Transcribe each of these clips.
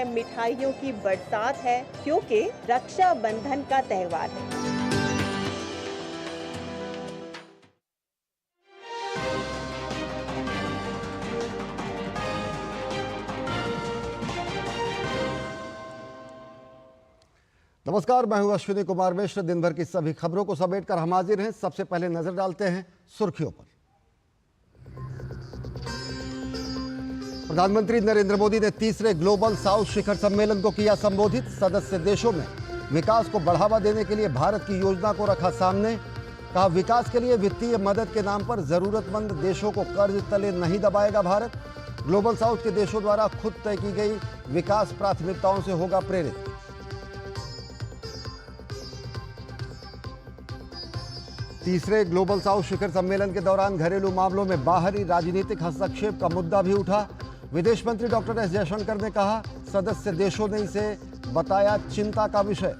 है, मिठाइयों की बरसात है, क्योंकि रक्षाबंधन का त्योहार है। नमस्कार, मैं हूं अश्विनी कुमार मिश्र। दिन भर की सभी खबरों को समेटकर हम हाजिर हैं। सबसे पहले नजर डालते हैं सुर्खियों पर। प्रधानमंत्री नरेंद्र मोदी ने तीसरे ग्लोबल साउथ शिखर सम्मेलन को किया संबोधित। सदस्य देशों में विकास को बढ़ावा देने के लिए भारत की योजना को रखा सामने। कहा, विकास के लिए वित्तीय मदद के नाम पर जरूरतमंद देशों को कर्ज तले नहीं दबाएगा भारत। ग्लोबल साउथ के देशों द्वारा खुद तय की गई विकास प्राथमिकताओं से होगा प्रेरित। तीसरे ग्लोबल साउथ शिखर सम्मेलन के दौरान घरेलू मामलों में बाहरी राजनीतिक हस्तक्षेप का मुद्दा भी उठा। विदेश मंत्री डॉक्टर एस जयशंकर ने कहा, सदस्य देशों ने इसे बताया चिंता का विषय।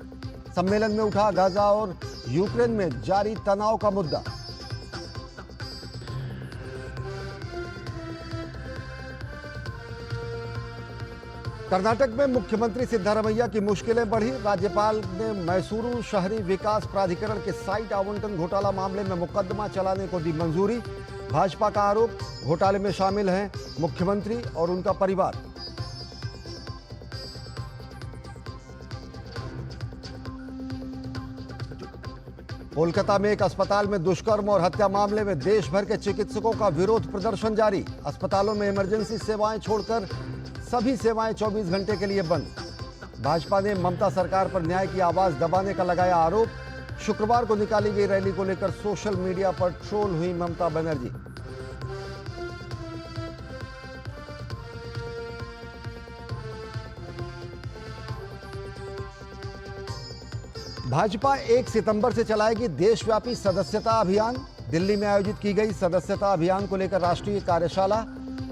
सम्मेलन में उठा गाजा और यूक्रेन में जारी तनाव का मुद्दा। कर्नाटक में मुख्यमंत्री सिद्धारमैया की मुश्किलें बढ़ी। राज्यपाल ने मैसूरू शहरी विकास प्राधिकरण के साइट आवंटन घोटाला मामले में मुकदमा चलाने को दी मंजूरी। भाजपा का आरोप, घोटाले में शामिल हैं मुख्यमंत्री और उनका परिवार। कोलकाता में एक अस्पताल में दुष्कर्म और हत्या मामले में देश भर के चिकित्सकों का विरोध प्रदर्शन जारी। अस्पतालों में इमरजेंसी सेवाएं छोड़कर सभी सेवाएं 24 घंटे के लिए बंद। भाजपा ने ममता सरकार पर न्याय की आवाज दबाने का लगाया आरोप। शुक्रवार को निकाली गई रैली को लेकर सोशल मीडिया पर ट्रोल हुई ममता बनर्जी। भाजपा 1 सितंबर से चलाएगी देशव्यापी सदस्यता अभियान। दिल्ली में आयोजित की गई सदस्यता अभियान को लेकर राष्ट्रीय कार्यशाला।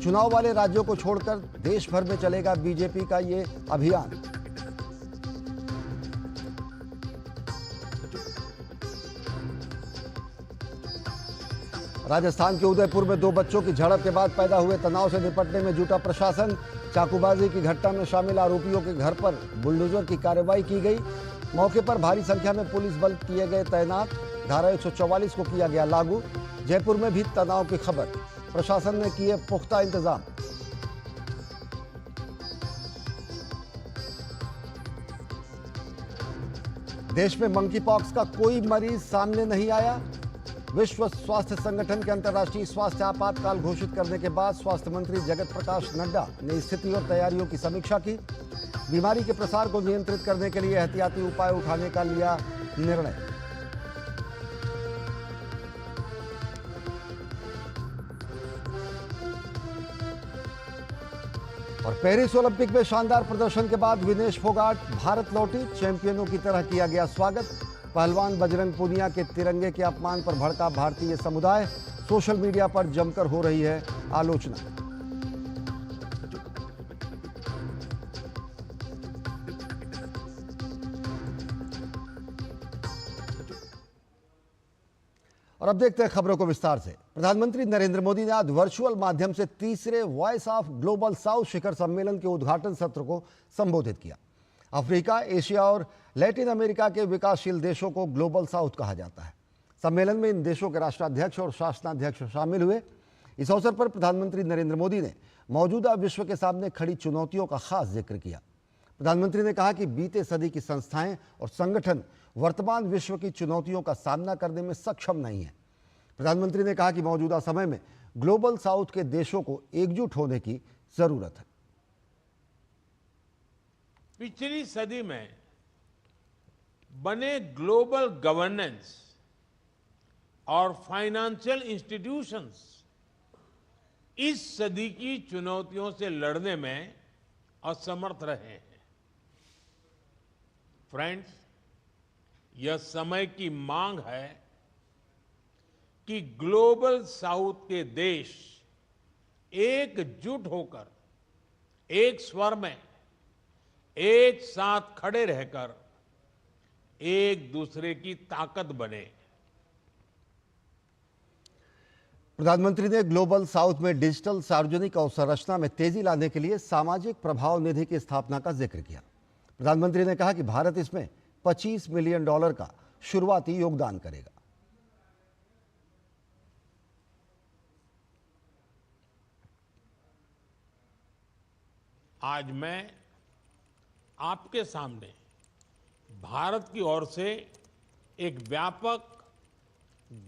चुनाव वाले राज्यों को छोड़कर देश भर में चलेगा बीजेपी का ये अभियान। राजस्थान के उदयपुर में 2 बच्चों की झड़प के बाद पैदा हुए तनाव से निपटने में जुटा प्रशासन। चाकूबाजी की घटना में शामिल आरोपियों के घर पर बुलडोजर की कार्रवाई की गई। मौके पर भारी संख्या में पुलिस बल किए गए तैनात। धारा 144 को किया गया लागू। जयपुर में भी तनाव की खबर। प्रशासन ने किए पुख्ता इंतजाम। देश में मंकी पॉक्स का कोई मरीज सामने नहीं आया। विश्व स्वास्थ्य संगठन के अंतर्राष्ट्रीय स्वास्थ्य आपातकाल घोषित करने के बाद स्वास्थ्य मंत्री जगत प्रकाश नड्डा ने स्थिति और तैयारियों की समीक्षा की। बीमारी के प्रसार को नियंत्रित करने के लिए एहतियाती उपाय उठाने का लिया निर्णय। और पेरिस ओलंपिक में शानदार प्रदर्शन के बाद विनेश फोगाट भारत लौटी। चैंपियनों की तरह किया गया स्वागत। पहलवान बजरंग पूनिया के तिरंगे के अपमान पर भड़का भारतीय समुदाय। सोशल मीडिया पर जमकर हो रही है आलोचना। और अब देखते हैं खबरों को विस्तार से। प्रधानमंत्री नरेंद्र मोदी ने आज वर्चुअल माध्यम से तीसरे वॉइस ऑफ ग्लोबल साउथ शिखर सम्मेलन के उद्घाटन सत्र को संबोधित किया। अफ्रीका, एशिया और लैटिन अमेरिका के विकासशील देशों को ग्लोबल साउथ कहा जाता है। सम्मेलन में इन देशों के राष्ट्राध्यक्ष और शासनाध्यक्ष शामिल हुए। इस अवसर पर प्रधानमंत्री नरेंद्र मोदी ने मौजूदा विश्व के सामने खड़ी चुनौतियों का खास जिक्र किया। प्रधानमंत्री ने कहा कि बीते सदी की संस्थाएं और संगठन वर्तमान विश्व की चुनौतियों का सामना करने में सक्षम नहीं है। प्रधानमंत्री ने कहा कि मौजूदा समय में ग्लोबल साउथ के देशों को एकजुट होने की जरूरत है। पिछली सदी में बने ग्लोबल गवर्नेंस और फाइनेंशियल इंस्टीट्यूशंस इस सदी की चुनौतियों से लड़ने में असमर्थ रहे हैं। फ्रेंड्स, यह समय की मांग है कि ग्लोबल साउथ के देश एकजुट होकर एक स्वर में एक साथ खड़े रहकर एक दूसरे की ताकत बने। प्रधानमंत्री ने ग्लोबल साउथ में डिजिटल सार्वजनिक अवसंरचना में तेजी लाने के लिए सामाजिक प्रभाव निधि की स्थापना का जिक्र किया। प्रधानमंत्री ने कहा कि भारत इसमें $25 मिलियन का शुरुआती योगदान करेगा। आज मैं आपके सामने भारत की ओर से एक व्यापक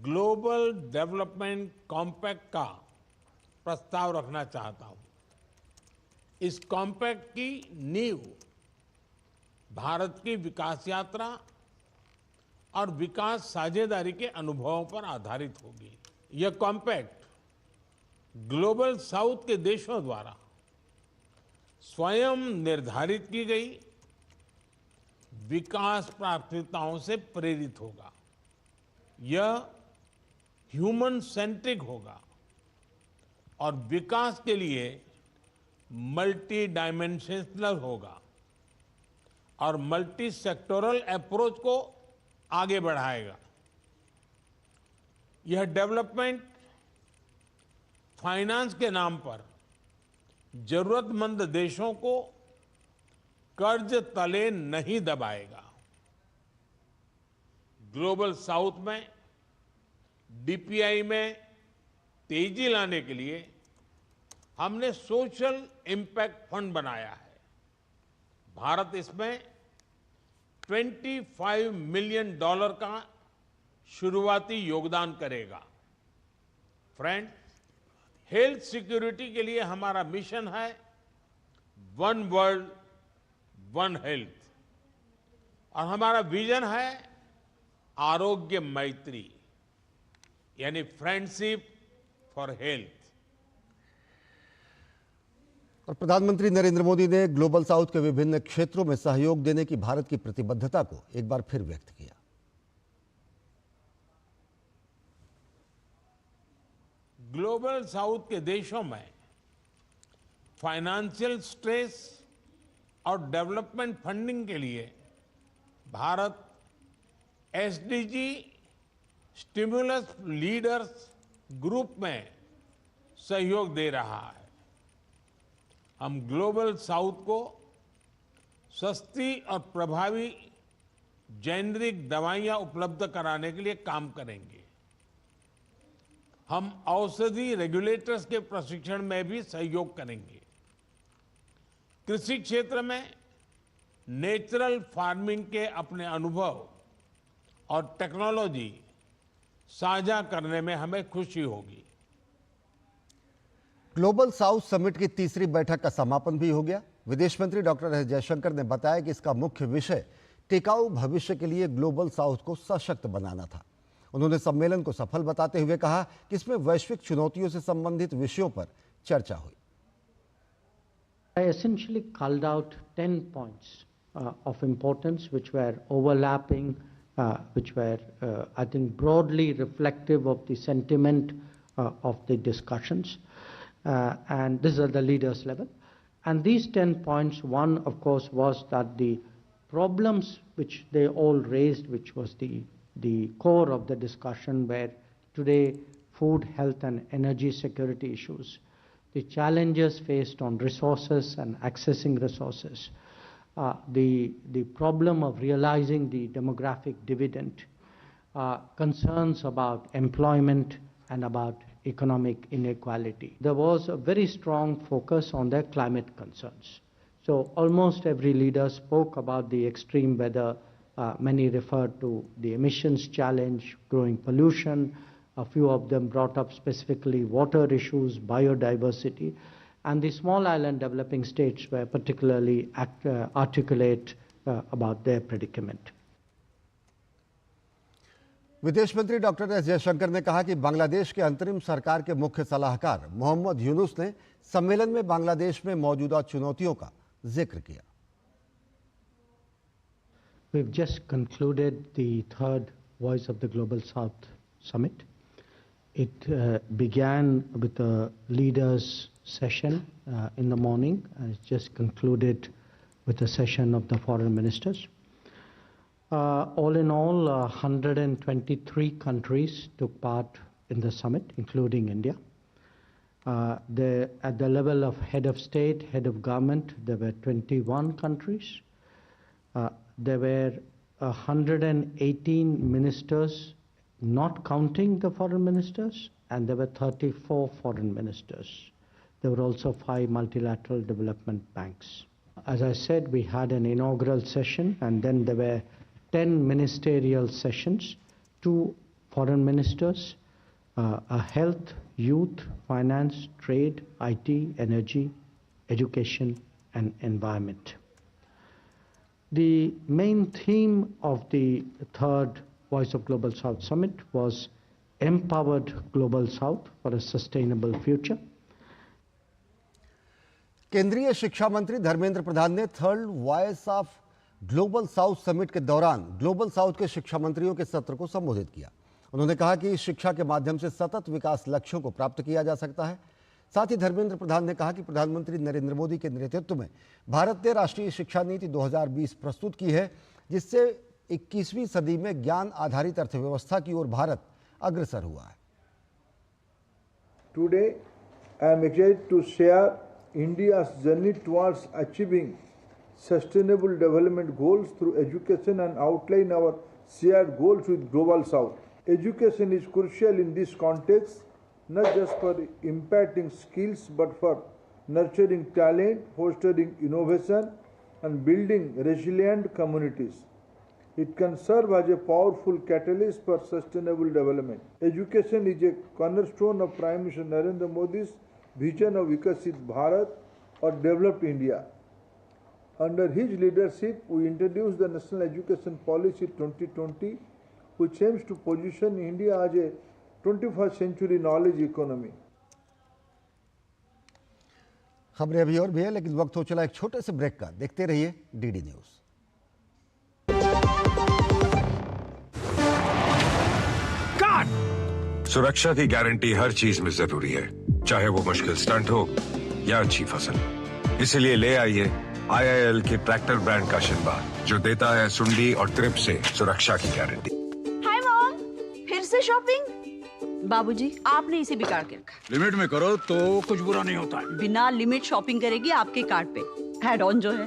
ग्लोबल डेवलपमेंट कॉम्पैक्ट का प्रस्ताव रखना चाहता हूं। इस कॉम्पैक्ट की नींव भारत की विकास यात्रा और विकास साझेदारी के अनुभवों पर आधारित होगी। यह कॉम्पैक्ट ग्लोबल साउथ के देशों द्वारा स्वयं निर्धारित की गई विकास प्राथमिकताओं से प्रेरित होगा। यह ह्यूमन सेंट्रिक होगा और विकास के लिए मल्टी डायमेंशनल होगा और मल्टी सेक्टोरल अप्रोच को आगे बढ़ाएगा। यह डेवलपमेंट फाइनेंस के नाम पर जरूरतमंद देशों को कर्ज तले नहीं दबाएगा। ग्लोबल साउथ में डीपीआई में तेजी लाने के लिए हमने सोशल इम्पैक्ट फंड बनाया है। भारत इसमें $25 मिलियन का शुरुआती योगदान करेगा। फ्रेंड्स, हेल्थ सिक्योरिटी के लिए हमारा मिशन है वन वर्ल्ड वन हेल्थ और हमारा विजन है आरोग्य मैत्री, यानी फ्रेंडशिप फॉर हेल्थ। और प्रधानमंत्री नरेंद्र मोदी ने ग्लोबल साउथ के विभिन्न क्षेत्रों में सहयोग देने की भारत की प्रतिबद्धता को एक बार फिर व्यक्त किया। ग्लोबल साउथ के देशों में फाइनेंशियल स्ट्रेस और डेवलपमेंट फंडिंग के लिए Bharat SDG stimulus leaders group में सहयोग दे रहा है। हम ग्लोबल साउथ को सस्ती और प्रभावी जेनरिक दवाइयां उपलब्ध कराने के लिए काम करेंगे। हम औषधि रेगुलेटर्स के प्रशिक्षण में भी सहयोग करेंगे। कृषि क्षेत्र में नेचुरल फार्मिंग के अपने अनुभव और टेक्नोलॉजी साझा करने में हमें खुशी होगी। ग्लोबल साउथ समिट की तीसरी बैठक का समापन भी हो गया। विदेश मंत्री डॉक्टर एस जयशंकर ने बताया कि इसका मुख्य विषय टिकाऊ भविष्य के लिए ग्लोबल साउथ को सशक्त बनाना था। उन्होंने सम्मेलन को सफल बताते हुए कहा कि इसमें वैश्विक चुनौतियों से संबंधित विषयों पर चर्चा हुई। I essentially culled out 10 points of importance which were overlapping, which were, I think, broadly reflective of the sentiment of the discussions. And this is at the leaders level. And these 10 points, one, of course, was that the problems which they all raised, which was the core of the discussion, where today food, health, and energy security issues, the challenges faced on resources and accessing resources, the problem of realizing the demographic dividend, concerns about employment and about economic inequality. There was a very strong focus on their climate concerns. So almost every leader spoke about the extreme weather. Many referred to the emissions challenge, growing pollution. A few of them brought up specifically water issues, biodiversity, and the small island developing states were particularly articulate about their predicament. विदेश मंत्री doctor S Jaishankar ने कहा कि बांग्लादेश के अंतरिम सरकार के मुख्य सलाहकार मोहम्मद यूनुस ने सम्मेलन में बांग्लादेश में मौजूदा चुनौतियों का जिक्र किया। We've just concluded the third Voice of the Global South Summit. It began with a leaders session in the morning and it's just concluded with a session of the foreign ministers. All in all, 123 countries took part in the summit, including India. At the level of head of state, head of government, there were 21 countries. There were 118 ministers, not counting the foreign ministers, and there were 34 foreign ministers. There were also 5 multilateral development banks. As I said, we had an inaugural session, and then there were 10 ministerial sessions, 2 foreign ministers, a health, youth, finance, trade, IT, energy, education, and environment. The main theme of the third Voice of Global South Summit was Empowered Global South for a Sustainable Future. केंद्रीय शिक्षा मंत्री धर्मेंद्र प्रधान ने third voice of global south summit के दौरान global south के शिक्षा मंत्रियों के सत्र को संबोधित किया। उन्होंने कहा कि शिक्षा के माध्यम से सतत विकास लक्ष्यों को प्राप्त किया जा सकता है। साथ ही धर्मेंद्र प्रधान ने कहा कि प्रधानमंत्री नरेंद्र मोदी के नेतृत्व में भारत ने राष्ट्रीय शिक्षा नीति 2020 प्रस्तुत की है, जिससे 21वीं सदी में ज्ञान आधारित अर्थव्यवस्था की ओर भारत अग्रसर हुआ है। Today, I am excited to share India's journey towards achieving sustainable development goals through education and outline our shared goals with Global South. Education is crucial in this context, not just for imparting skills but for nurturing talent, fostering innovation, and building resilient communities. It can serve as a powerful catalyst for sustainable development. Education is a cornerstone of Prime Minister Narendra Modi's vision of Vikasit Bharat or Developed India. Under his leadership, we introduced the National Education Policy 2020, which aims to position India as a 21st century knowledge economy. खबरें अभी और भी है, लेकिन वक्त हो चला एक छोटे से ब्रेक का। देखते रहिए डीडी न्यूज। सुरक्षा की गारंटी हर चीज में जरूरी है, चाहे वो मुश्किल स्टंट हो या अच्छी फसल। इसलिए ले आइए IIL के ट्रैक्टर ब्रांड का शिनबा, जो देता है सुंडी और ट्रिप से सुरक्षा की गारंटी। हाय मॉम, फिर से शॉपिंग? बाबूजी, आपने इसे बिगाड़ के रखा। लिमिट में करो तो कुछ बुरा नहीं होता है। बिना लिमिट शॉपिंग करेगी आपके कार्ड पे एड ऑन जो है।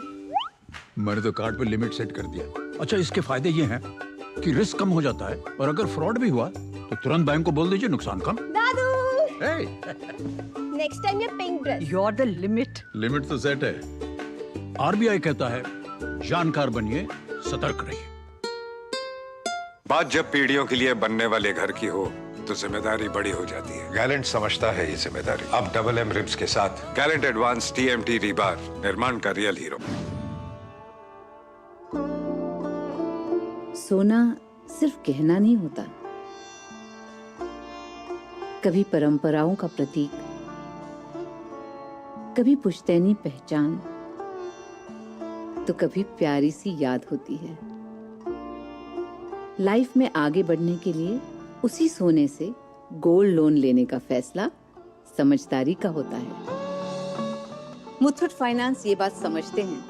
मैंने तो कार्ड पे लिमिट सेट कर दिया। अच्छा, इसके फायदे ये हैं कि रिस्क कम हो जाता है, और अगर फ्रॉड भी हुआ तो तुरंत बैंक को बोल दीजिए, नुकसान कम। दादू, नेक्स्ट टाइम ये pink dress. You are the limit. Limit तो सेट है। RBI कहता है जानकार बनिए, सतर्क रहिए। बात जब पीढ़ियों के लिए बनने वाले घर की हो तो जिम्मेदारी बड़ी हो जाती है। गैलेंट समझता है ये जिम्मेदारी। अब डबल M रिब्स के साथ गैलेंट एडवांस TMT रीबार, निर्माण का रियल हीरो। सोना सिर्फ गहना नहीं होता, कभी परंपराओं का प्रतीक, कभी पुश्तैनी पहचान, तो कभी प्यारी सी याद होती है। लाइफ में आगे बढ़ने के लिए उसी सोने से गोल्ड लोन लेने का फैसला समझदारी का होता है। मुथूट फाइनेंस ये बात समझते हैं,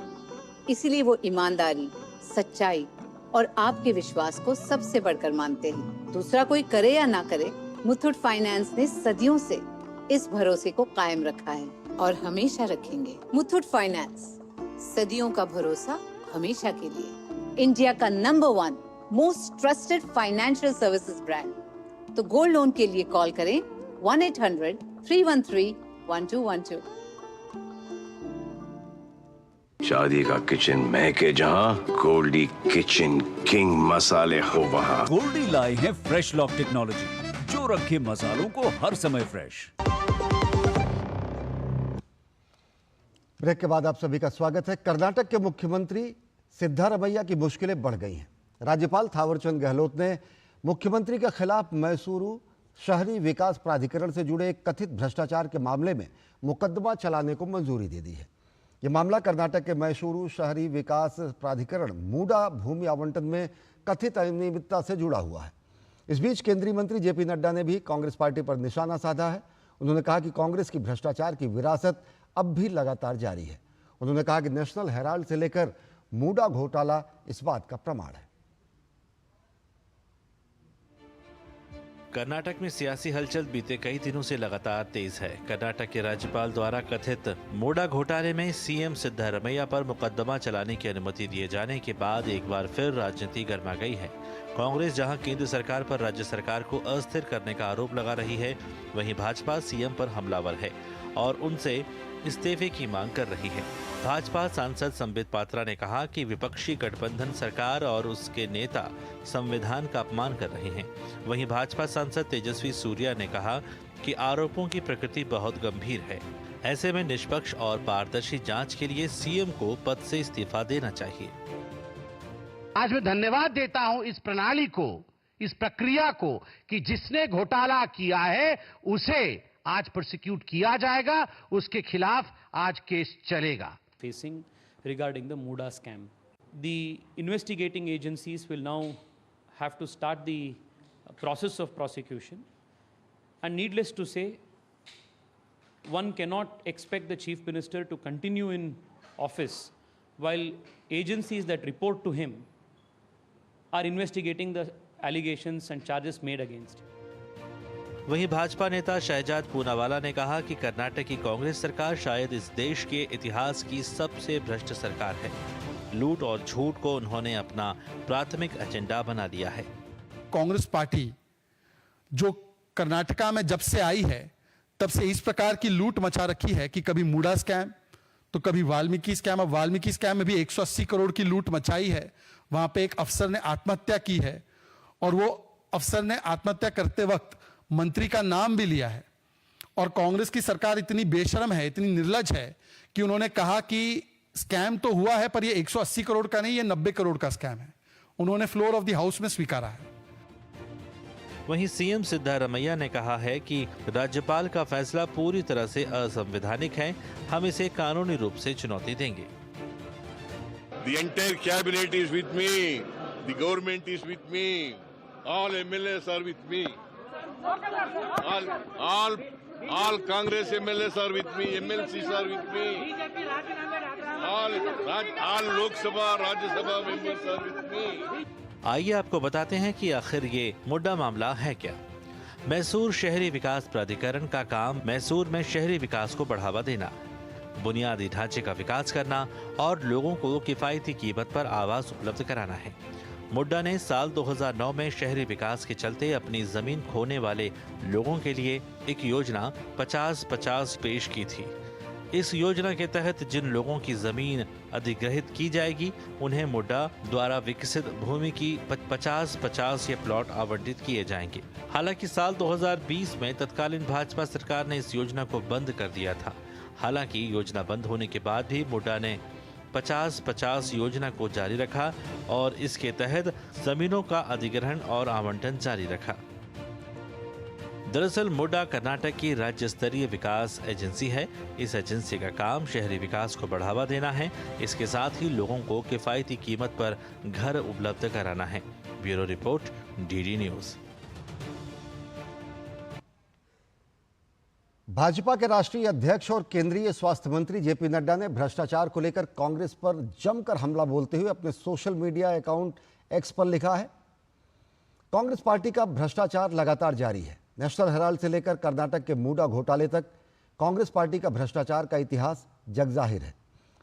इसीलिए वो ईमानदारी, सच्चाई और आपके विश्वास को सबसे बढ़कर मानते हैं। दूसरा कोई करे या ना करे, मुथूट फाइनेंस ने सदियों से इस भरोसे को कायम रखा है और हमेशा रखेंगे। मुथूट फाइनेंस, सदियों का भरोसा हमेशा के लिए। इंडिया का number 1 most trusted financial services brand. तो गोल्ड लोन के लिए कॉल करें 1-800-313-1212। शादी का किचन महके जहां, गोल्डी किचन किंग मसाले हो वहां। गोल्डी लाए हैं फ्रेश लॉक टेक्नोलॉजी, जो रखे मसालों को हर समय फ्रेश। ब्रेक के बाद आप सभी का स्वागत है। कर्नाटक के मुख्यमंत्री सिद्धारमैया की मुश्किलें बढ़ गई हैं। राज्यपाल थावरचंद गहलोत ने मुख्यमंत्री के खिलाफ मैसूरू शहरी विकास प्राधिकरण से जुड़े एक कथित भ्रष्टाचार के मामले में मुकदमा चलाने को मंजूरी दे दी है। यह मामला कर्नाटक के मैसूरू शहरी विकास प्राधिकरण मूडा भूमि आवंटन में कथित अनियमितता से जुड़ा हुआ है। इस बीच केंद्रीय मंत्री JP नड्डा ने भी कांग्रेस पार्टी पर निशाना साधा है। उन्होंने कहा कि कांग्रेस की भ्रष्टाचार की विरासत अब भी लगातार जारी है। उन्होंने कहा कि नेशनल हेराल्ड से लेकर मूडा घोटाला इस बात का प्रमाण है। कर्नाटक में सियासी हलचल बीते कई दिनों से लगातार तेज है। कर्नाटक के राज्यपाल द्वारा कथित मोडा घोटाले में सीएम सिद्धारमैया पर मुकदमा चलाने की अनुमति दिए जाने के बाद एक बार फिर राजनीति गर्मा गई है। कांग्रेस जहां केंद्र सरकार पर राज्य सरकार को अस्थिर करने का आरोप लगा रही है, वहीं भाजपा सीएम पर हमलावर है और उनसे इस्तीफे की मांग कर रही है। भाजपा सांसद संबित पात्रा ने कहा कि विपक्षी गठबंधन सरकार और उसके नेता संविधान का अपमान कर रहे हैं। वहीं भाजपा सांसद तेजस्वी सूर्या ने कहा कि आरोपों की प्रकृति बहुत गंभीर है। ऐसे में निष्पक्ष और पारदर्शी जांच के लिए सीएम को पद से इस्तीफा देना चाहिए। आज मैं धन्यवाद देता हूं इस प्रणाली को, इस प्रक्रिया को, कि जिसने घोटाला किया है उसे आज प्रोसिक्यूट किया जाएगा, उसके खिलाफ आज केस चलेगा। Facing regarding the Muda scam, the investigating agencies will now have to start the process of prosecution, and needless to say, one cannot expect the Chief Minister to continue in office while agencies that report to him are investigating the allegations and charges made against him. वहीं भाजपा नेता शहजाद पूनावाला ने कहा कि कर्नाटक की कांग्रेस सरकार शायद इस देश के इतिहास की सबसे भ्रष्ट सरकार है। लूट और झूठ को उन्होंने अपना प्राथमिक एजेंडा बना लिया है। कांग्रेस पार्टी जो कर्नाटका में जब से आई है तब से इस प्रकार की लूट मचा रखी है कि कभी मूडा स्कैम तो कभी वाल्मीकि स्कैम। अब वाल्मीकि स्कैम में भी 180 करोड़ की लूट मचाई है। वहां पे एक अफसर ने आत्महत्या की है और वो अफसर ने आत्महत्या करते वक्त मंत्री का नाम भी लिया है। और कांग्रेस की सरकार इतनी बेशर्म है, इतनी निर्लज है कि उन्होंने कहा कि स्कैम तो हुआ है पर ये 180 करोड़ का नहीं, ये 90 करोड़ का स्कैम है। उन्होंने फ्लोर ऑफ द हाउस में स्वीकारा है। वहीं सीएम सिद्धारमैया ने कहा है कि राज्यपाल का फैसला पूरी तरह से असंवैधानिक है। हम इसे कानूनी रूप से चुनौती देंगे। The entire cabinet is with me. The government is with me. All MLAs are with me. All Congress MLAs are with me. MLCs are with me. All Lok Sabha, Rajya Sabha members are with me. आइए आपको बताते हैं कि आखिर ये मुद्दा मामला है क्या। मैसूर शहरी विकास प्राधिकरण का काम मैसूर में शहरी विकास को बढ़ावा देना, बुनियादी ढांचे का विकास करना और लोगों को किफायती कीमत पर आवास उपलब्ध कराना है। मुड्डा ने साल 2009 में शहरी विकास के चलते अपनी जमीन खोने वाले लोगों के लिए एक योजना 50-50 पेश की थी। इस योजना के तहत जिन लोगों की जमीन अधिग्रहित की जाएगी उन्हें मुड्डा द्वारा विकसित भूमि की 50-50 ये प्लॉट आवंटित किए जाएंगे। हालांकि साल 2020 में तत्कालीन भाजपा सरकार ने इस योजना को बंद कर दिया था। हालांकि योजना बंद होने के बाद भी मुड्डा ने 50-50 योजना को जारी रखा और इसके तहत जमीनों का अधिग्रहण और आवंटन जारी रखा। दरअसल मुड्डा कर्नाटक की राज्य स्तरीय विकास एजेंसी है। इस एजेंसी का काम शहरी विकास को बढ़ावा देना है। इसके साथ ही लोगों को किफायती कीमत पर घर उपलब्ध कराना है। Bureau report, DD news. Bhajpa के राष्ट्रीय अध्यक्ष और केंद्रीय स्वास्थ्य मंत्री जेपी नड्डा ने भ्रष्टाचार को लेकर कांग्रेस पर जमकर हमला बोलते हुए अपने सोशल मीडिया अकाउंट एक्स पर लिखा है, कांग्रेस पार्टी का भ्रष्टाचार लगातार जारी है। नेशनल हेराल्ड से लेकर कर्नाटक के मूडा घोटाले तक कांग्रेस पार्टी का भ्रष्टाचार का इतिहास जगजाहिर है।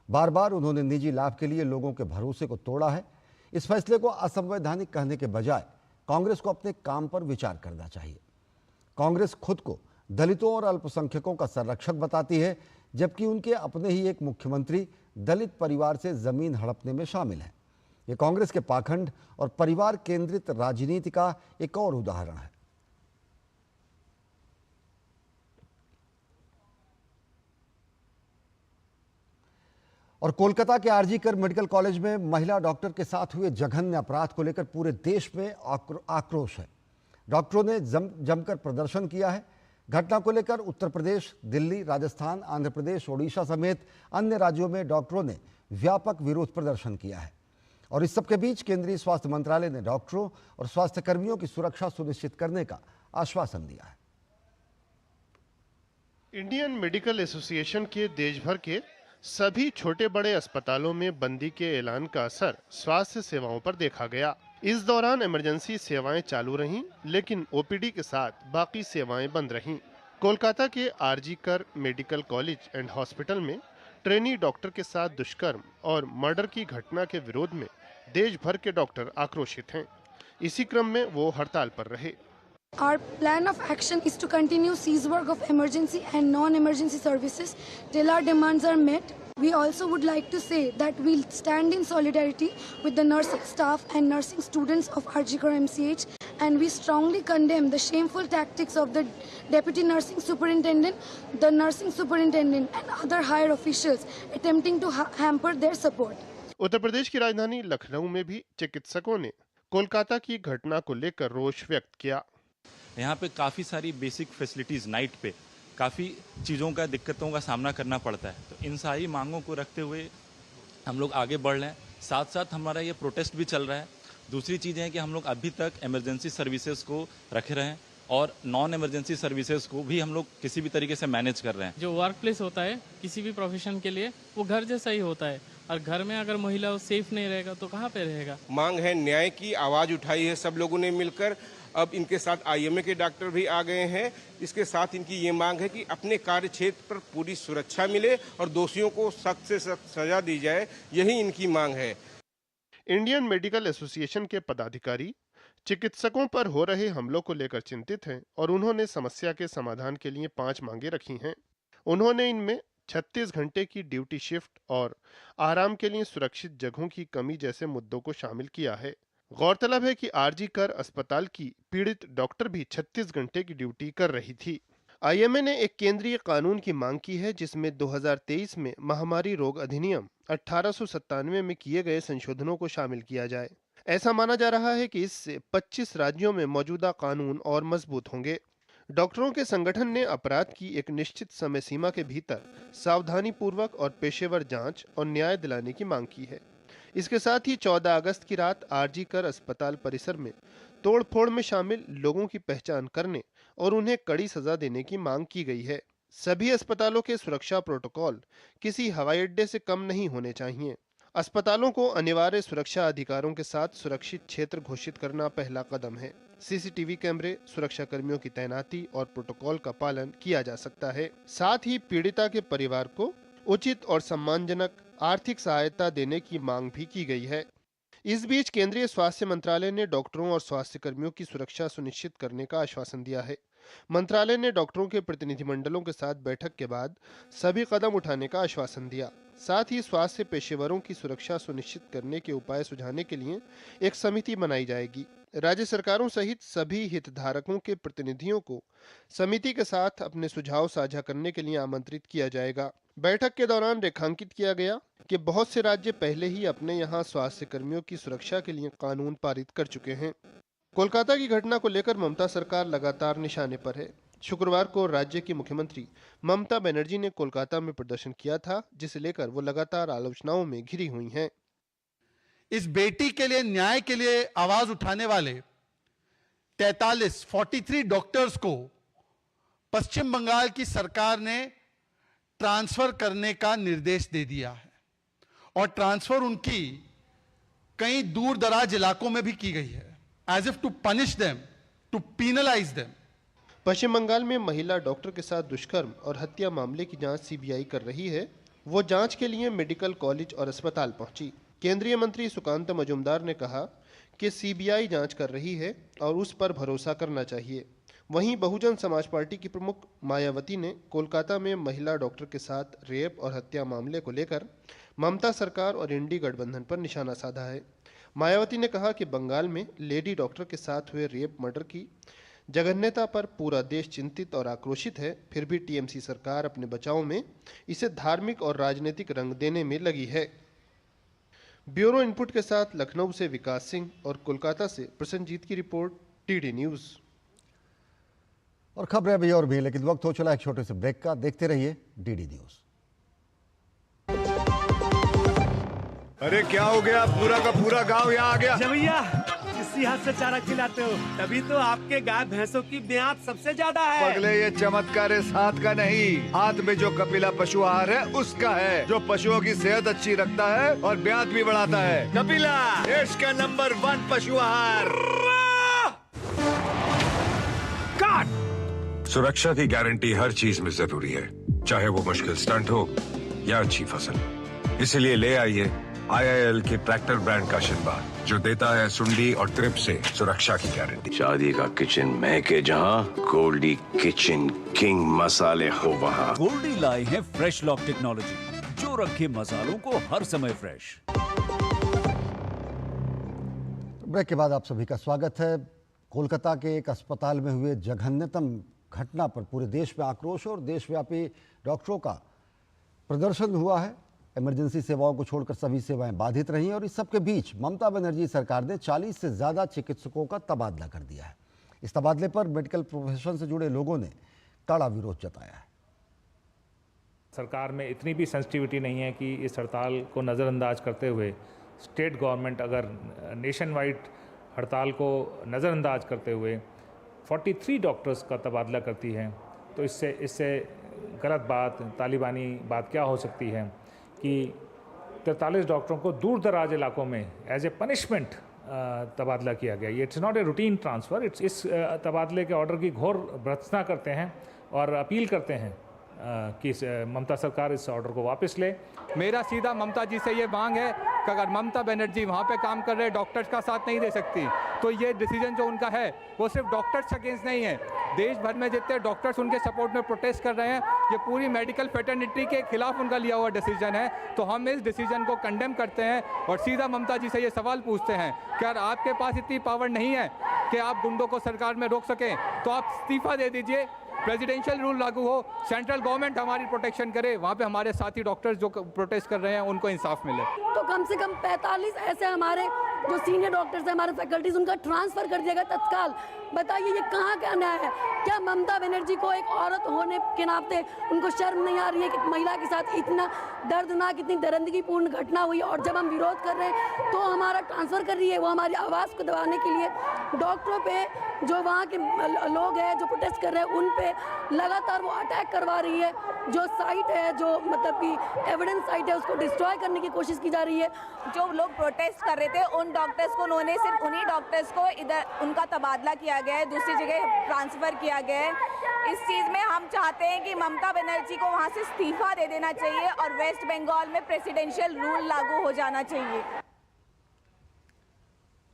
बार बार उन्होंने निजी लाभ के लिए लोगों के भरोसे को तोड़ा है। इस फैसले को असंवैधानिक कहने के बजाय कांग्रेस को अपने काम पर विचार करना चाहिए। कांग्रेस खुद को दलितों और अल्पसंख्यकों का संरक्षक बताती है, जबकि उनके अपने ही एक मुख्यमंत्री दलित परिवार से जमीन हड़पने में शामिल है। ये कांग्रेस के पाखंड और परिवार केंद्रित राजनीति का एक और उदाहरण है। और कोलकाता के आरजी कर मेडिकल कॉलेज में महिला डॉक्टर के साथ हुए जघन्य अपराध को लेकर पूरे देश में आक्रोश है। डॉक्टरों ने जमकर प्रदर्शन किया है। घटना को लेकर उत्तर प्रदेश, दिल्ली, राजस्थान, आंध्र प्रदेश, ओडिशा समेत अन्य राज्यों में डॉक्टरों ने व्यापक विरोध प्रदर्शन किया है। और इस सबके बीच केंद्रीय स्वास्थ्य मंत्रालय ने डॉक्टरों और स्वास्थ्य कर्मियों की सुरक्षा सुनिश्चित करने का आश्वासन दिया है। इंडियन मेडिकल एसोसिएशन के देश भर के सभी छोटे बड़े अस्पतालों में बंदी के ऐलान का असर स्वास्थ्य सेवाओं पर देखा गया। इस दौरान इमरजेंसी सेवाएं चालू रहीं, लेकिन ओपीडी के साथ बाकी सेवाएं बंद रहीं। कोलकाता के आरजी कर मेडिकल कॉलेज एंड हॉस्पिटल में ट्रेनी डॉक्टर के साथ दुष्कर्म और मर्डर की घटना के विरोध में देश भर के डॉक्टर आक्रोशित हैं। इसी क्रम में वो हड़ताल पर रहे। Our plan of action is to continue cease work of emergency and non-emergency services till our demands are met. We also would like to say that we'll stand in solidarity with the nursing staff and nursing students of RG Kar MCH, and we strongly condemn the shameful tactics of the Deputy Nursing Superintendent, the Nursing Superintendent and other higher officials attempting to hamper their support. Uttar Pradesh की राजधानी लखनऊ में भी चिकित्सकों ने कोलकाता की घटना को लेकर रोष व्यक्त किया। यहाँ पे काफ़ी सारी बेसिक फैसिलिटीज़ नाइट पे काफ़ी चीज़ों का दिक्कतों का सामना करना पड़ता है, तो इन सारी मांगों को रखते हुए हम लोग आगे बढ़ रहे हैं। साथ साथ हमारा ये प्रोटेस्ट भी चल रहा है। दूसरी चीज़ है कि हम लोग अभी तक इमरजेंसी सर्विसेज को रख रहे हैं और नॉन इमरजेंसी सर्विसेज को भी हम लोग किसी भी तरीके से मैनेज कर रहे हैं। जो वर्क प्लेस होता है किसी भी प्रोफेशन के लिए वो घर जैसा ही होता है, और घर में अगर महिला सेफ नहीं रहेगा तो कहाँ पे रहेगा। मांग है न्याय की, आवाज उठाई है सब लोगों ने मिलकर। अब इनके साथ आईएमए के डॉक्टर भी आ गए हैं। इसके साथ इनकी ये मांग है कि अपने कार्य क्षेत्र पर पूरी सुरक्षा मिले और दोषियों को सख्त से सख्त सजा दी जाए, यही इनकी मांग है। इंडियन मेडिकल एसोसिएशन के पदाधिकारी चिकित्सकों पर हो रहे हमलों को लेकर चिंतित हैं और उन्होंने समस्या के समाधान के लिए 5 मांगे रखी हैं। उन्होंने इनमें 36 घंटे की ड्यूटी शिफ्ट और आराम के लिए सुरक्षित जगहों की कमी जैसे मुद्दों को शामिल किया है। गौरतलब है कि आरजी कर अस्पताल की पीड़ित डॉक्टर भी 36 घंटे की ड्यूटी कर रही थी। आईएमए ने एक केंद्रीय कानून की मांग की है जिसमें 2023 में महामारी रोग अधिनियम 1897 में किए गए संशोधनों को शामिल किया जाए। ऐसा माना जा रहा है कि इससे 25 राज्यों में मौजूदा कानून और मजबूत होंगे। डॉक्टरों के संगठन ने अपराध की एक निश्चित समय सीमा के भीतर सावधानी पूर्वक और पेशेवर जांच और न्याय दिलाने की मांग की है। इसके साथ ही 14 अगस्त की रात आरजी कर अस्पताल परिसर में तोड़फोड़ में शामिल लोगों की पहचान करने और उन्हें कड़ी सजा देने की मांग की गई है। सभी अस्पतालों के सुरक्षा प्रोटोकॉल किसी हवाई अड्डे से कम नहीं होने चाहिए। अस्पतालों को अनिवार्य सुरक्षा अधिकारों के साथ सुरक्षित क्षेत्र घोषित करना पहला कदम है। सीसीटीवी कैमरे, सुरक्षा कर्मियों की तैनाती और प्रोटोकॉल का पालन किया जा सकता है। साथ ही पीड़िता के परिवार को उचित और सम्मानजनक आर्थिक सहायता देने की मांग भी की गई है। इस बीच केंद्रीय स्वास्थ्य मंत्रालय ने डॉक्टरों और स्वास्थ्य कर्मियों की सुरक्षा सुनिश्चित करने का आश्वासन दिया है। मंत्रालय ने डॉक्टरों के प्रतिनिधिमंडलों के साथ बैठक के बाद सभी कदम उठाने का आश्वासन दिया। साथ ही स्वास्थ्य पेशेवरों की सुरक्षा सुनिश्चित करने के उपाय सुझाने के लिए एक समिति बनाई जाएगी। राज्य सरकारों सहित सभी हितधारकों के प्रतिनिधियों को समिति के साथ अपने सुझाव साझा करने के लिए आमंत्रित किया जाएगा। बैठक के दौरान रेखांकित किया गया कि बहुत से राज्य पहले ही अपने यहाँ स्वास्थ्य कर्मियों की सुरक्षा के लिए कानून पारित कर चुके हैं। कोलकाता की घटना को लेकर ममता सरकार लगातार निशाने पर है। शुक्रवार को राज्य की मुख्यमंत्री ममता बनर्जी ने कोलकाता में प्रदर्शन किया था, जिसे लेकर वो लगातार आलोचनाओं में घिरी हुई हैं। इस बेटी के लिए, न्याय के लिए आवाज उठाने वाले 43 डॉक्टर्स को पश्चिम बंगाल की सरकार ने ट्रांसफर करने का निर्देश दे दिया है और ट्रांसफर उनकी कई दूर दराज इलाकों में भी की गई है, as if to punish them, to penalize them. Paschim Bengal में महिला डॉक्टर के साथ दुष्कर्म और हत्या मामले की जांच सीबीआई कर रही है। वो जांच के लिए मेडिकल कॉलेज और अस्पताल पहुंची। केंद्रीय मंत्री सुकांत मजुमदार ने कहा कि सीबीआई जांच कर रही है और उस पर भरोसा करना चाहिए। वहीं बहुजन समाज पार्टी की प्रमुख मायावती ने कोलकाता में महिला डॉक्टर के साथ रेप और हत्या मामले को लेकर ममता सरकार और इंडी गठबंधन पर निशाना साधा है। मायावती ने कहा कि बंगाल में लेडी डॉक्टर के साथ हुए रेप मर्डर की जघन्यता पर पूरा देश चिंतित और आक्रोशित है, फिर भी टीएमसी सरकार अपने बचाव में इसे धार्मिक और राजनीतिक रंग देने में लगी है। ब्यूरो इनपुट के साथ लखनऊ से विकास सिंह और कोलकाता से प्रसन्नजीत की रिपोर्ट, टीडी न्यूज। और खबरें अभी और भी, लेकिन वक्त हो चला एक छोटे से ब्रेक का। देखते रहिए डीडी न्यूज। अरे क्या हो गया, पूरा का पूरा गांव यहाँ आ गया। भैया देसी हाथ से चारा खिलाते हो, तभी तो आपके गाय भैंसों की ब्याज सबसे ज्यादा है। पगले, ये चमत्कार इस हाथ का नहीं, हाथ में जो कपिला पशु आहार है उसका है, जो पशुओं की सेहत अच्छी रखता है और ब्याज भी बढ़ाता है। कपिला, देश का नंबर 1 पशु आहार। सुरक्षा की गारंटी हर चीज में जरूरी है, चाहे वो मुश्किल स्टंट हो या अच्छी फसल। इसलिए ले आइए IIL के ट्रैक्टर ब्रांड का शिनबा, जो देता है सुंडी और ट्रिप से सुरक्षा की गारंटी। शादी का किचन महके जहां, गोल्डी किचन किंग मसाले हो वहां। गोल्डी लाए हैं फ्रेश लॉक टेक्नोलॉजी, जो रखे मसालों को हर समय फ्रेश। ब्रेक के बाद आप सभी का स्वागत है। कोलकाता के एक अस्पताल में हुए जघन्यतम घटना पर पूरे देश में आक्रोश और देशव्यापी डॉक्टरों का प्रदर्शन हुआ है। इमरजेंसी सेवाओं को छोड़कर सभी सेवाएं बाधित रहीं और इस सबके बीच ममता बनर्जी सरकार ने 40 से ज़्यादा चिकित्सकों का तबादला कर दिया है। इस तबादले पर मेडिकल प्रोफेशन से जुड़े लोगों ने कड़ा विरोध जताया है। सरकार में इतनी भी सेंसिटिविटी नहीं है कि इस हड़ताल को नज़रअंदाज करते हुए स्टेट गवर्नमेंट अगर नेशन वाइड हड़ताल को नज़रअंदाज करते हुए 43 डॉक्टर्स का तबादला करती है, तो इससे गलत बात, तालिबानी बात क्या हो सकती है कि 43 डॉक्टरों को दूर दराज इलाकों में एज ए पनिशमेंट तबादला किया गया। ये it's not a routine transfer. इस तबादले के ऑर्डर की घोर भर्त्सना करते हैं और अपील करते हैं कि ममता सरकार इस ऑर्डर को वापस ले। मेरा सीधा ममता जी से ये मांग है कि अगर ममता बनर्जी वहाँ पे काम कर रहे डॉक्टर्स का साथ नहीं दे सकती, तो ये डिसीजन जो उनका है वो सिर्फ डॉक्टर्स अगेंस्ट नहीं है। देश भर में जितने डॉक्टर्स उनके सपोर्ट में प्रोटेस्ट कर रहे हैं, ये पूरी मेडिकल फेटर्निटी के खिलाफ उनका लिया हुआ डिसीजन है। तो हम इस डिसीजन को कंडेम करते हैं और सीधा ममता जी से ये सवाल पूछते हैं कि अगर आपके पास इतनी पावर नहीं है कि आप गुंडों को सरकार में रोक सकें, तो आप इस्तीफा दे दीजिए, प्रेसिडेंशियल रूल लागू हो, सेंट्रल गवर्नमेंट हमारी प्रोटेक्शन करे, वहाँ पे हमारे साथी डॉक्टर्स जो प्रोटेस्ट कर रहे हैं उनको इंसाफ मिले। तो कम से कम 45 ऐसे हमारे जो सीनियर डॉक्टर्स हैं, हमारे फैकल्टीज, उनका ट्रांसफर कर दिया गया तत्काल। बताइए ये कहाँ का न्याय है? क्या ममता बनर्जी को एक औरत होने के नाते उनको शर्म नहीं आ रही है कि महिला के साथ इतना दर्दनाक, इतनी दरिंदगीपूर्ण घटना हुई और जब हम विरोध कर रहे हैं तो हमारा ट्रांसफ़र कर रही है? वो हमारी आवाज़ को दबाने के लिए डॉक्टरों पे, जो वहाँ के लोग हैं जो प्रोटेस्ट कर रहे हैं, उन पे लगातार वो अटैक करवा रही है। जो साइट है, जो मतलब कि एविडेंस साइट है, उसको डिस्ट्रॉय करने की कोशिश की जा रही है। जो लोग प्रोटेस्ट कर रहे थे उन डॉक्टर्स को, उन्होंने सिर्फ उन्हीं डॉक्टर्स को इधर उनका तबादला किया गया है, दूसरी जगह ट्रांसफ़र किया गया है। इस चीज़ में हम चाहते हैं कि ममता बनर्जी को वहाँ से इस्तीफा दे देना चाहिए और वेस्ट बंगाल में प्रेसिडेंशियल रूल लागू हो जाना चाहिए।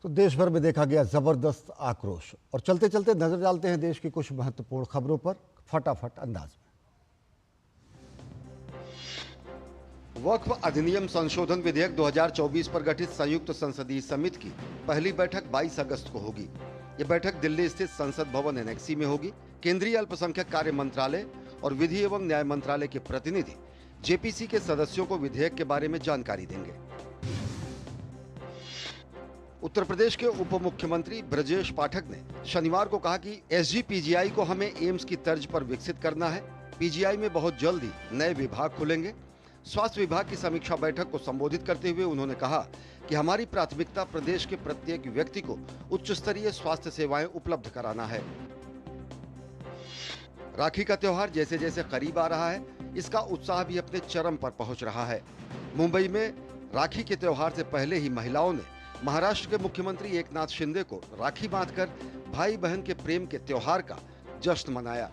तो देश भर में देखा गया जबरदस्त आक्रोश। और चलते चलते नजर डालते हैं देश की कुछ महत्वपूर्ण खबरों पर फटाफट अंदाज में। वक्फ अधिनियम संशोधन विधेयक 2024 पर गठित संयुक्त संसदीय समिति की पहली बैठक 22 अगस्त को होगी। ये बैठक दिल्ली स्थित संसद भवन एनेक्सी में होगी। केंद्रीय अल्पसंख्यक कार्य मंत्रालय और विधि एवं न्याय मंत्रालय के प्रतिनिधि जेपीसी के सदस्यों को विधेयक के बारे में जानकारी देंगे। उत्तर प्रदेश के उप मुख्यमंत्री ब्रजेश पाठक ने शनिवार को कहा कि एसजीपीजीआई को हमें एम्स की तर्ज पर विकसित करना है। पीजीआई में बहुत जल्दी नए विभाग खुलेंगे। स्वास्थ्य विभाग की समीक्षा बैठक को संबोधित करते हुए उन्होंने कहा कि हमारी प्राथमिकता प्रदेश के प्रत्येक व्यक्ति को उच्च स्तरीय स्वास्थ्य सेवाएं उपलब्ध कराना है। राखी का त्योहार जैसे जैसे करीब आ रहा है, इसका उत्साह भी अपने चरम पर पहुंच रहा है। मुंबई में राखी के त्योहार से पहले ही महिलाओं ने महाराष्ट्र के मुख्यमंत्री एकनाथ शिंदे को राखी बांधकर भाई बहन के प्रेम के त्योहार का जश्न मनाया।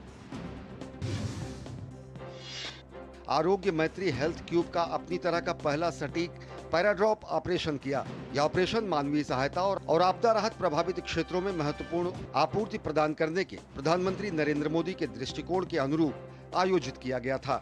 आरोग्य मैत्री हेल्थ क्यूब का अपनी तरह का पहला सटीक पैराड्रॉप ऑपरेशन किया। यह ऑपरेशन मानवीय सहायता और आपदा राहत प्रभावित क्षेत्रों में महत्वपूर्ण आपूर्ति प्रदान करने के प्रधानमंत्री नरेंद्र मोदी के दृष्टिकोण के अनुरूप आयोजित किया गया था।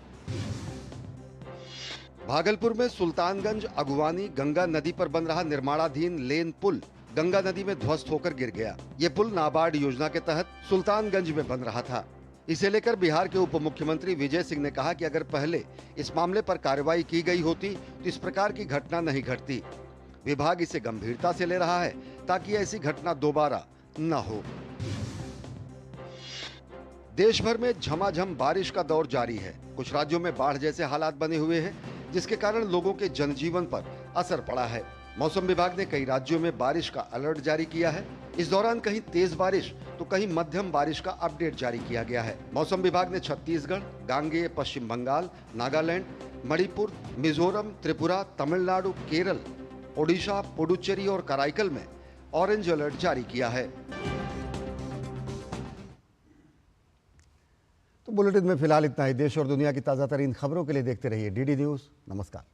भागलपुर में सुल्तानगंज अगुवानी गंगा नदी पर बन रहा निर्माणाधीन लेन पुल गंगा नदी में ध्वस्त होकर गिर गया। ये पुल नाबार्ड योजना के तहत सुल्तानगंज में बन रहा था। इसे लेकर बिहार के उप मुख्यमंत्री विजय सिंह ने कहा कि अगर पहले इस मामले पर कार्रवाई की गई होती तो इस प्रकार की घटना नहीं घटती। विभाग इसे गंभीरता से ले रहा है ताकि ऐसी घटना दोबारा न हो। देश भर में झमाझम बारिश का दौर जारी है। कुछ राज्यों में बाढ़ जैसे हालात बने हुए हैं, जिसके कारण लोगों के जनजीवन पर असर पड़ा है। मौसम विभाग ने कई राज्यों में बारिश का अलर्ट जारी किया है। इस दौरान कहीं तेज बारिश तो कहीं मध्यम बारिश का अपडेट जारी किया गया है। मौसम विभाग ने छत्तीसगढ़, गांगेय पश्चिम बंगाल, नागालैंड, मणिपुर, मिजोरम, त्रिपुरा, तमिलनाडु, केरल, ओडिशा, पुडुचेरी और कराईकल में ऑरेंज अलर्ट जारी किया है। तो बुलेटिन में फिलहाल इतना ही। देश और दुनिया की ताजा तरीन खबरों के लिए देखते रहिए डीडी न्यूज। नमस्कार।